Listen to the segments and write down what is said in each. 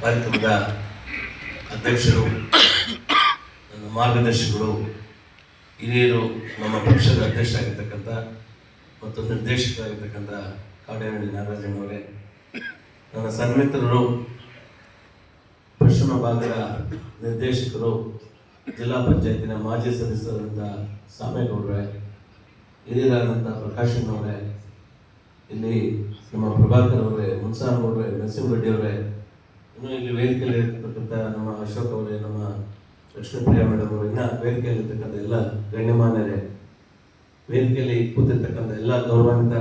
ಕಾರ್ಯಕ್ರಮದ ಅಧ್ಯಕ್ಷರು, ನನ್ನ ಮಾರ್ಗದರ್ಶಿಗಳು, ಹಿರಿಯರು, ನಮ್ಮ ಪಕ್ಷದ ಅಧ್ಯಕ್ಷರಾಗಿರ್ತಕ್ಕಂಥ ಮತ್ತು ನಿರ್ದೇಶಕರಾಗಿರ್ತಕ್ಕಂಥ ಕಾಡೇನಹಳ್ಳಿ ನಾಗರಾಜಣ್ಣವರೇ, ನನ್ನ ಸನ್ಮಿತ್ರರು, ಪಶ್ಚಿಮ ಭಾಗದ ನಿರ್ದೇಶಕರು, ಜಿಲ್ಲಾ ಪಂಚಾಯತಿನ ಮಾಜಿ ಸದಸ್ಯರಾದಂಥ ಸಾಮೇಗೌಡರೇ, ಹಿರಿಯರಾದಂಥ ಪ್ರಕಾಶಣ್ಣವರೇ, ಇಲ್ಲಿ ನಮ್ಮ ಪ್ರಭಾಕರ್ ಅವರೇ, ಮುನ್ಸಾನಗೌಡರೇ, ನರಸಿಂಹರೆಡ್ಡಿ ಅವರೇ, ಇನ್ನೂ ಇಲ್ಲಿ ವೇದಿಕೆಯಲ್ಲಿ ಇರ್ತಕ್ಕಂಥ ನಮ್ಮ ಅಶೋಕ್ ಅವರೇ, ನಮ್ಮ ಲಕ್ಷ್ಮೀಪ್ರಿಯಾ ಮೇಡಮ್ ಅವರು, ಇನ್ನು ವೇದಿಕೆಯಲ್ಲಿ ಇರ್ತಕ್ಕಂಥ ಎಲ್ಲ ಗಣ್ಯಮಾನ್ಯರೇ, ವೇದಿಕೆಯಲ್ಲಿ ಕೂತಿರ್ತಕ್ಕಂಥ ಎಲ್ಲ ಗೌರವಾನ್ವಿತ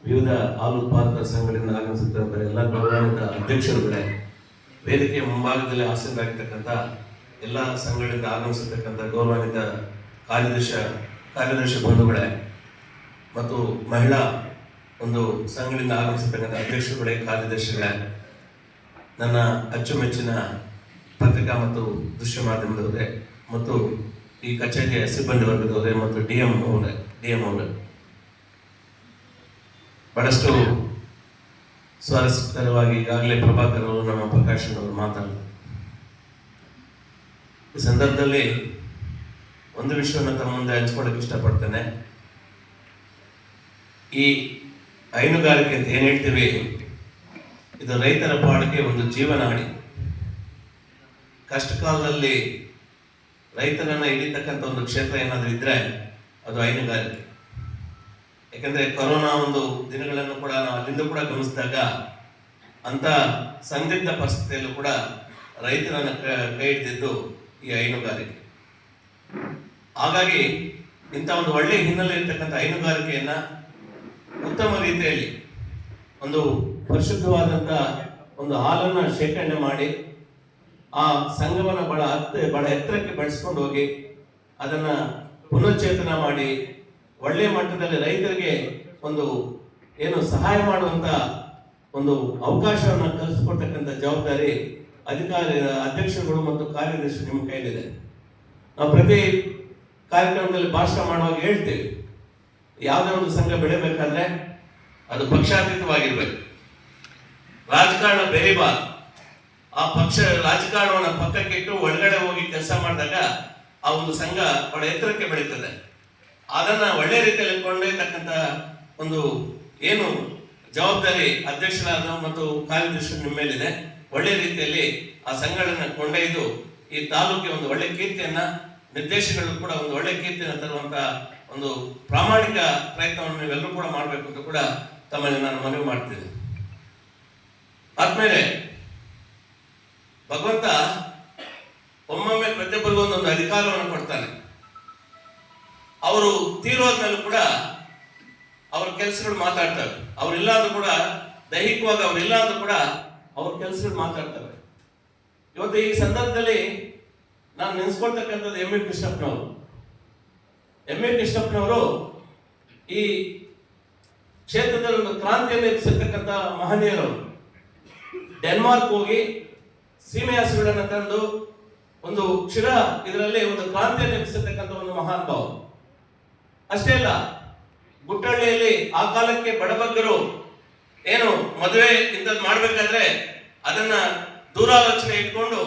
ವಿವಿಧ ಹಾಲು ಉತ್ಪಾದಕ ಸಂಘಗಳಿಂದ ಆಗಮಿಸಿರ್ತಕ್ಕಂಥ ಎಲ್ಲ ಗೌರವಾನ್ವಿತ ಅಧ್ಯಕ್ಷರುಗಳೇ, ವೇದಿಕೆಯ ಮುಂಭಾಗದಲ್ಲಿ ಆಸೀನರಾಗಿರ್ತಕ್ಕಂಥ ಎಲ್ಲ ಸಂಘಗಳಿಂದ ಆಗಮಿಸಿರ್ತಕ್ಕಂಥ ಗೌರವಾನ್ವಿತ ಕಾರ್ಯದರ್ಶಿ ಬಂಧುಗಳೇ ಮತ್ತು ಮಹಿಳಾ ಒಂದು ಸಂಘಗಳಿಂದ ಆಗಮಿಸಿರ್ತಕ್ಕಂಥ ಅಧ್ಯಕ್ಷರುಗಳೇ, ಕಾರ್ಯದರ್ಶಿಗಳೇ, ನನ್ನ ಅಚ್ಚುಮೆಚ್ಚಿನ ಪತ್ರಿಕಾ ಮತ್ತು ದೃಶ್ಯ ಮಾಧ್ಯಮದವರೇ ಮತ್ತು ಈ ಕಚೇರಿಯ ಸಿಬ್ಬಂದಿ ವರ್ಗದವರೇ ಮತ್ತು ಡಿ ಎಂ ಅವರೇ, ಬಹಳಷ್ಟು ಸ್ವಾರಸ್ಯಕರವಾಗಿ ಈಗಾಗಲೇ ಪ್ರಭಾಕರ್ ಅವರು, ನಮ್ಮ ಪ್ರಕಾಶನ್ ಅವರು ಮಾತಾಡಿದರು. ಈ ಸಂದರ್ಭದಲ್ಲಿ ಒಂದು ವಿಷಯವನ್ನು ತಮ್ಮ ಮುಂದೆ ಹಂಚ್ಕೊಳ್ಳೋಕೆ ಇಷ್ಟಪಡ್ತೇನೆ. ಈ ಹೈನುಗಾರಿಕೆ ಅಂತ ಏನು ಹೇಳ್ತೀವಿ, ಇದು ರೈತರ ಪಾಡಿಗೆ ಒಂದು ಜೀವನಾಡಿ. ಕಷ್ಟ ಕಾಲದಲ್ಲಿ ರೈತರನ್ನ ಹಿಡಿತಕ್ಕಂಥ ಒಂದು ಕ್ಷೇತ್ರ ಏನಾದರೂ ಇದ್ರೆ ಅದು ಹೈನುಗಾರಿಕೆ. ಯಾಕಂದ್ರೆ ಕೊರೋನಾ ಒಂದು ದಿನಗಳನ್ನು ಕೂಡ ನಾವು ಅಲ್ಲಿಂದ ಕೂಡ ಗಮನಿಸಿದಾಗ ಅಂತ ಸಂದಿಗ್ಧ ಪರಿಸ್ಥಿತಿಯಲ್ಲೂ ಕೂಡ ರೈತರನ್ನ ಕೈ ಹಿಡಿದಿದ್ದು ಈ ಹೈನುಗಾರಿಕೆ. ಹಾಗಾಗಿ ಇಂಥ ಒಂದು ಒಳ್ಳೆ ಹಿನ್ನೆಲೆ ಇರ್ತಕ್ಕಂಥ ಹೈನುಗಾರಿಕೆಯನ್ನ ಉತ್ತಮ ರೀತಿಯಲ್ಲಿ ಒಂದು ಪರಿಶುದ್ಧವಾದಂಥ ಒಂದು ಹಾಲನ್ನು ಶೇಖರಣೆ ಮಾಡಿ ಆ ಸಂಘವನ್ನು ಬಹಳ ಎತ್ತರಕ್ಕೆ ಬೆಳೆಸ್ಕೊಂಡು ಹೋಗಿ ಅದನ್ನ ಪುನಶ್ಚೇತನ ಮಾಡಿ ಒಳ್ಳೆಯ ಮಟ್ಟದಲ್ಲಿ ರೈತರಿಗೆ ಒಂದು ಏನು ಸಹಾಯ ಮಾಡುವಂತ ಒಂದು ಅವಕಾಶವನ್ನು ಕಲ್ಪಿಸ್ಕೊಡ್ತಕ್ಕಂಥ ಜವಾಬ್ದಾರಿ ಅಧ್ಯಕ್ಷರುಗಳು ಮತ್ತು ಕಾರ್ಯದರ್ಶಿ ನಿಮ್ಮ ಕೈಲಿದೆ. ನಾವು ಪ್ರತಿ ಕಾರ್ಯಕ್ರಮದಲ್ಲಿ ಭಾಷಣ ಮಾಡುವಾಗ ಹೇಳ್ತೇವೆ, ಯಾವುದೇ ಒಂದು ಸಂಘ ಬೆಳೆಬೇಕಾದ್ರೆ ಅದು ಪಕ್ಷಾತೀತವಾಗಿರ್ಬೇಕು, ರಾಜಕಾರಣ ಬೆರಿಬಾರ್ದು. ಆ ಪಕ್ಷ ರಾಜಕಾರಣವನ್ನು ಪಕ್ಕಕ್ಕೆ ಇಟ್ಟು ಒಳಗಡೆ ಹೋಗಿ ಕೆಲಸ ಮಾಡಿದಾಗ ಆ ಒಂದು ಸಂಘ ಬಹಳ ಎತ್ತರಕ್ಕೆ ಬೆಳೀತದೆ. ಅದನ್ನ ಒಳ್ಳೆ ರೀತಿಯಲ್ಲಿ ಕೊಂಡೊಯ್ತಕ್ಕಂಥ ಒಂದು ಏನು ಜವಾಬ್ದಾರಿ ಅಧ್ಯಕ್ಷರಾದ ಮತ್ತು ಕಾರ್ಯದರ್ಶಿ ನಿಮ್ಮ ಮೇಲಿದೆ. ಒಳ್ಳೆ ರೀತಿಯಲ್ಲಿ ಆ ಸಂಘಗಳನ್ನ ಕೊಂಡೊಯ್ದು ಈ ತಾಲೂಕಿಗೆ ಒಂದು ಒಳ್ಳೆ ಕೀರ್ತಿಯನ್ನ, ನಿರ್ದೇಶಕರು ಕೂಡ ಒಂದು ಒಳ್ಳೆ ಕೀರ್ತಿಯನ್ನು ತರುವಂತ ಒಂದು ಪ್ರಾಮಾಣಿಕ ಪ್ರಯತ್ನವನ್ನು ನೀವೆಲ್ಲರೂ ಕೂಡ ಮಾಡಬೇಕು ಅಂತ ಕೂಡ ತಮ್ಮಲ್ಲಿ ನಾನು ಮನವಿ ಮಾಡ್ತೀನಿ. ಆದ್ಮೇಲೆ ಭಗವಂತ ಒಮ್ಮೊಮ್ಮೆ ಪ್ರತಿಯೊಬ್ಬರಿಗೂ ಒಂದೊಂದು ಅಧಿಕಾರವನ್ನು ಕೊಡ್ತಾನೆ. ಅವರು ತೀರೋದ್ಮೇಲೂ ಕೂಡ ಅವ್ರ ಕೆಲಸಗಳು ಮಾತಾಡ್ತವೆ. ಅವ್ರಿಲ್ಲ ಅಂದ್ರೂ ಕೂಡ ದೈಹಿಕವಾಗಿ ಅವ್ರಿಲ್ಲ ಅಂದ್ರೂ ಕೂಡ ಅವ್ರ ಕೆಲಸಗಳು ಮಾತಾಡ್ತವೆ. ಇವತ್ತು ಈ ಸಂದರ್ಭದಲ್ಲಿ ನಾನು ನೆನೆಸ್ಕೊಳ್ತಕ್ಕಂಥದ್ದು ಎಂ ಎ ಕೃಷ್ಣಪ್ಪನವರು ಈ ಕ್ಷೇತ್ರದಲ್ಲಿ ಒಂದು ಕ್ರಾಂತಿಯನ್ನು ಎಬ್ಬಿಸಿರ್ತಕ್ಕಂಥ ಮಹನೀಯರು. ಡೆನ್ಮಾರ್ಕ್ ಹೋಗಿ ಸೀಮೆ ಹಸುಗಳನ್ನು ತಂದು ಒಂದು ಕ್ಷೀರ ಇದರಲ್ಲಿ ಒಂದು ಕ್ರಾಂತಿಯನ್ನು ಎಬ್ಬಿಸಿರ್ತಕ್ಕಂಥ ಒಂದು ಮಹಾನ್ ಭಾವ. ಅಷ್ಟೇ ಅಲ್ಲ, ಗುಟ್ಟಳ್ಳಿಯಲ್ಲಿ ಆ ಕಾಲಕ್ಕೆ ಬಡಬಗ್ಗರು ಏನು ಮದುವೆ ಇಂಥದ್ದು ಮಾಡ್ಬೇಕಾದ್ರೆ ಅದನ್ನ ದೂರಾಲೋಚನೆ ಇಟ್ಕೊಂಡು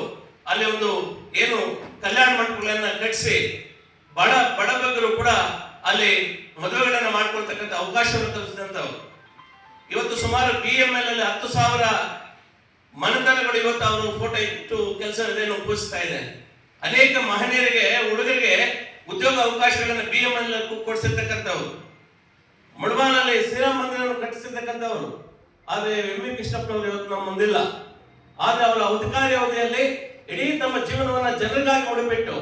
ಅಲ್ಲಿ ಒಂದು ಏನು ಕಲ್ಯಾಣ ಮಂಟಪಗಳನ್ನ ಕಟ್ಟಿಸಿ ಬಡಬಗ್ಗರು ಕೂಡ ಅಲ್ಲಿ ಮದುವೆಗಳನ್ನ ಮಾಡ್ಕೊಳ್ತಕ್ಕಂಥ ಅವಕಾಶವನ್ನು ಕಲ್ಪಿಸಿದಂಥವ್ರು. ಇವತ್ತು ಸುಮಾರು BML ಅಲ್ಲಿ 10,000 ಮನೆತನಗಳು ಇವತ್ತು ಅವರು ಫೋಟೋ ಇಟ್ಟು ಕೆಲಸ ಒಪ್ಪಿಸ್ತಾ ಇದೆ. ಅನೇಕ ಮಹನೀಯರಿಗೆ, ಹುಡುಗರಿಗೆ ಉದ್ಯೋಗ ಅವಕಾಶಗಳನ್ನು BML ಕೊಡಿಸಿರ್ತಕ್ಕಂಥವ್ರು. ಮುಳಬಾನಲ್ಲಿ ಶ್ರೀರಾಮ ಮಂದಿರವನ್ನು ಕಟ್ಟಿಸಿರ್ತಕ್ಕಂಥವ್ರು. ಆದ್ರೆ ಎಂ ವಿ ಕೃಷ್ಣಪ್ಪನವರು ಇವತ್ತು ನಮ್ಮ ಮುಂದಿಲ್ಲ. ಆದ್ರೆ ಅವರ ಅಧಿಕಾರಿ ಅವಧಿಯಲ್ಲಿ ಇಡೀ ತಮ್ಮ ಜೀವನವನ್ನ ಜನರಿಗಾಗಿ ಮುಡಿಬಿಟ್ಟು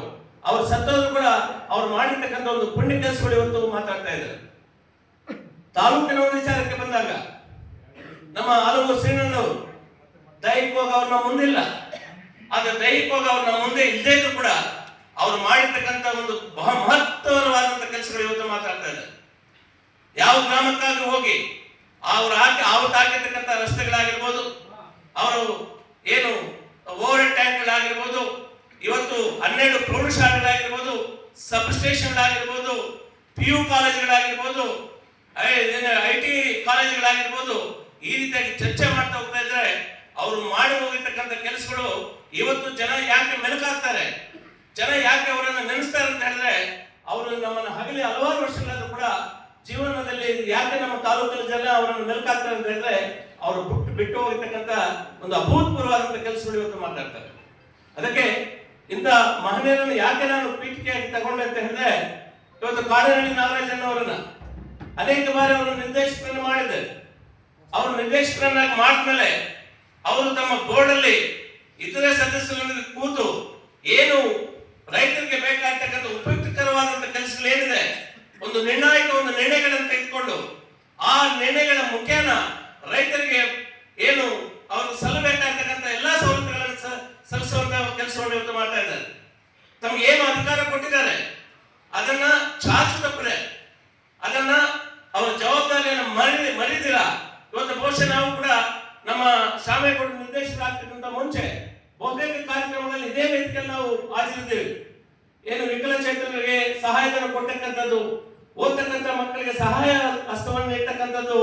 ಅವ್ರು ಸತ್ತೋದ್ರು ಕೂಡ ಅವ್ರು ಮಾಡಿರ್ತಕ್ಕಂಥ ಒಂದು ಪುಣ್ಯ ಕೆಲಸಗಳು ಇವತ್ತು ಮಾತಾಡ್ತಾ ಇದ್ದಾರೆ. ತಾಲೂಕಿನ ಒಂದು ವಿಚಾರಕ್ಕೆ ಬಂದಾಗ ನಮ್ಮ ಹಲವು ಶ್ರೀನಣ್ಣವರು ದೈಹಿಕವಾಗಿ ಅವ್ರನ್ನ ಮುಂದಿಲ್ಲ. ಆದ್ರೆ ದೈಹಿಕವಾಗಿ ಅವ್ರನ್ನ ಮುಂದೆ ಇಲ್ಲದೇ ಇದ್ರು ಕೂಡ ಅವ್ರು ಮಾಡಿರ್ತಕ್ಕಂಥ ಒಂದು ಬಹಳ ಮಹತ್ವವಾದಂತ ಕೆಲಸಗಳು ಇವತ್ತು ಮಾತಾಡ್ತಾ ಇದ್ದಾರೆ. ಯಾವ ಗ್ರಾಮಕ್ಕಾಗಿ ಹೋಗಿ ಅವ್ರು ಹಾಕಿರ್ತಕ್ಕಂಥ ರಸ್ತೆಗಳಾಗಿರ್ಬೋದು, ಅವರು ಏನು ಓವರ್ ಹೆಡ್ ಟ್ಯಾಂಕ್ಗಳಾಗಿರ್ಬೋದು, ಇವತ್ತು 12 ಪ್ರೌಢಶಾಲೆಗಳಾಗಿರ್ಬೋದು, ಸಬ್ ಸ್ಟೇಷನ್ಗಳಾಗಿರ್ಬೋದು, PU ಕಾಲೇಜುಗಳಾಗಿರ್ಬೋದು, IT ಕಾಲೇಜುಗಳಾಗಿರ್ಬೋದು, ಈ ರೀತಿಯಾಗಿ ಚರ್ಚೆ ಮಾಡ್ತಾ ಹೋಗ್ತಾ ಇದ್ರೆ ಅವರು ಮಾಡಿ ಹೋಗಿರ್ತಕ್ಕಂಥ ಕೆಲಸಗಳು ಇವತ್ತು ಜನ ಯಾಕೆ ಮೆಲುಕಾಗ್ತಾರೆ, ಜನ ಯಾಕೆ ಅವರನ್ನು ನೆನೆಸ್ತಾರೆ ಅಂತ ಹೇಳಿದ್ರೆ, ಅವರು ನಮ್ಮನ್ನು ಹಗಲಿ ಹಲವಾರು ವರ್ಷಗಳಾದ್ರೂ ಕೂಡ ಜೀವನದಲ್ಲಿ ಯಾಕೆ ನಮ್ಮ ತಾಲೂಕಿನ ಜನ ಅವರನ್ನು ಮೆಲುಕಾಗ್ತಾರೆ ಅಂತ ಹೇಳಿದ್ರೆ, ಅವರು ಬಿಟ್ಟು ಹೋಗಿರ್ತಕ್ಕಂಥ ಒಂದು ಅಭೂತಪೂರ್ವವಾದಂಥ ಕೆಲಸಗಳು ಇವತ್ತು ಮಾತಾಡ್ತಾರೆ. ಅದಕ್ಕೆ ಇಂಥ ಮಹನೀಯರನ್ನು ಯಾಕೆ ನಾನು ಪೀಠಿಕೆಯಾಗಿ ತಗೊಂಡೆ ಅಂತ ಹೇಳಿದ್ರೆ, ಇವತ್ತು ಕಾಡನಹಳ್ಳಿ ನಾಗರಾಜನ್ ಅವರನ್ನ ಅನೇಕ ಬಾರಿ ಅವರು ನಿರ್ದೇಶಕರನ್ನು ಮಾಡಿದೆ. ಅವರು ನಿರ್ದೇಶಕರನ್ನಾಗಿ ಮಾಡಿದ್ಮೇಲೆ ಅವರು ತಮ್ಮ ಬೋರ್ಡ್ ಅಲ್ಲಿ ಇತರೆ ಸದಸ್ಯರೊಂದಿಗೆ ಕೂತು ಏನು ರೈತರಿಗೆ ಬೇಕಾಗಿರ್ತಕ್ಕಂಥ ಉಪಯುಕ್ತಕರವಾದಂತಹ ಕೆಲಸಗಳು ಏನಿದೆ, ಒಂದು ನಿರ್ಣಯಗಳನ್ನು ತೆಗೆದುಕೊಂಡು ಆ ನಿರ್ಣಯಗಳ ಮುಖೇನ ರೈತರಿಗೆ ಏನು ಅವರು ಸಲ್ಲಬೇಕಾಗಿರ್ತಕ್ಕಂಥ ಎಲ್ಲಾ ಸವಲತ್ತುಗಳನ್ನು ಸಲ್ಲಿಸುವಂತಹ ಕೆಲಸವನ್ನು ಇವತ್ತು ಮಾಡ್ತಾ ಇದ್ದಾರೆ. ತಮ್ಗೆ ಏನು ಅಧಿಕಾರ ಕೊಟ್ಟಿದ್ದಾರೆ ಅದನ್ನ ಚಾಚು ತಪ್ಪದೆ, ಅದನ್ನ ಅವರ ಜವಾಬ್ದಾರಿಯನ್ನು ಮರಿದಿರ. ಇವತ್ತು ಬಹುಶಃ ನಾವು ಕೂಡ ನಮ್ಮ ಶಾಮೇಗೌಡ ನಿರ್ದೇಶಕರಾಗ್ತಕ್ಕಂಥ ಮುಂಚೆ ಬಹುತೇಕ ಕಾರ್ಯಕ್ರಮಗಳಲ್ಲಿ ಇದೇ ವೇದಿಕೆಯಲ್ಲಿ ನಾವು ಹಾಜರಿದ್ದೇವೆ. ಏನು ವಿಕಲಚೇತನರಿಗೆ ಸಹಾಯಧನ ಕೊಡ್ತಕ್ಕಂಥದ್ದು, ಓದ್ತಕ್ಕಂಥ ಮಕ್ಕಳಿಗೆ ಸಹಾಯ ಹಸ್ತವನ್ನು ನೀಡ್ತಕ್ಕಂಥದ್ದು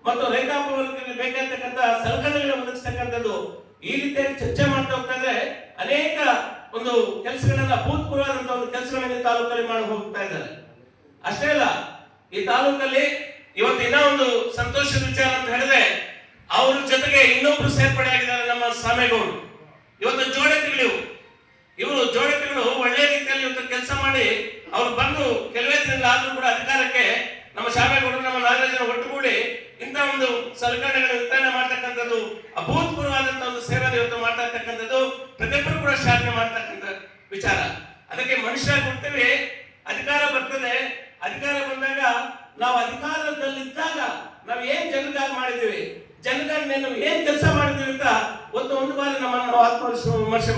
ಮತ್ತು ರೈತಾಪಿ ವರ್ಗಕ್ಕೆ ಬೇಕಾಗಿರ್ತಕ್ಕಂಥ ಸಲಕರಣೆಗಳನ್ನು ಒದಗಿಸ್ತಕ್ಕಂಥದ್ದು, ಈ ರೀತಿಯಾಗಿ ಚರ್ಚೆ ಮಾಡ್ತಾ ಹೋಗ್ತಾ ಇದ್ರೆ ಅನೇಕ ಒಂದು ಕೆಲಸಗಳನ್ನ ಅಭೂತಪೂರ್ವವಾದಂತಹ ಒಂದು ಕೆಲಸಗಳನ್ನು ತಾಲೂಕಲ್ಲಿ ಮಾಡಿ ಹೋಗ್ತಾ ಇದ್ದಾರೆ. ಅಷ್ಟೇ ಅಲ್ಲ, ಈ ತಾಲೂಕಲ್ಲಿ ಇವತ್ತು ಇನ್ನೂ ಒಂದು ಸಂತೋಷದ ವಿಚಾರ ಅಂತ ಹೇಳಿದ್ರೆ, ಅವ್ರ ಜೊತೆಗೆ ಇನ್ನೊಬ್ರು ಸೇರ್ಪಡೆ ಆಗಿದ್ದಾರೆ ನಮ್ಮ ಸಾಮೇಗೌಡರು. ಇವತ್ತು ಇವರು ಜೋಡತಿಗಳು ಒಳ್ಳೆ ರೀತಿಯಲ್ಲಿ ಇವತ್ತು ಕೆಲಸ ಮಾಡಿ ಅವ್ರು ಬಂದು ಕೆಲವೇ ದಿನಗಳಾದ್ರೂ ಕೂಡ ಅಧಿಕಾರಕ್ಕೆ ನಮ್ಮ ಶಾಮೇಗೌಡರು ನಮ್ಮ ನಾಗರಾಜನ ಒಟ್ಟುಗೂಡಿ ಇಂಥ ಒಂದು ಸಲಕರಣೆಗಳನ್ನು ವಿತರಣೆ ಮಾಡ್ತಕ್ಕಂಥದ್ದು, ಅಭೂತಪೂರ್ವವಾದಂತಹ ಒಂದು ಸೇವೆ ಇವತ್ತು ಮಾಡ್ತಾ ಇರ್ತಕ್ಕಂಥದ್ದು ಪ್ರತಿಯೊಬ್ಬರು ಕೂಡ ಶ್ಲಾಘನೆ ಮಾಡ್ತಕ್ಕಂಥ ವಿಚಾರ. ಅದಕ್ಕೆ ಮನುಷ್ಯ ಕೊಡ್ತೇವೆ, ಅಧಿಕಾರ ಬರ್ತದೆ. ಅಧಿಕಾರ ಬಂದಾಗ ನಾವು ಅಧಿಕಾರದಲ್ಲಿದ್ದಾಗ ನಾವು ಏನ್ ಜನರಿಗಾಗಿ ಮಾಡಿದ್ದೀವಿ, ಜನಗಾಗಿ ನಾವು ಏನ್ ಕೆಲಸ ಮಾಡಿದ್ದೀವಿ ಅಂತ ಒಂದು ಬಾರಿ ನಮ್ಮನ್ನು ಆತ್ಮವಿಮರ್ಶೆ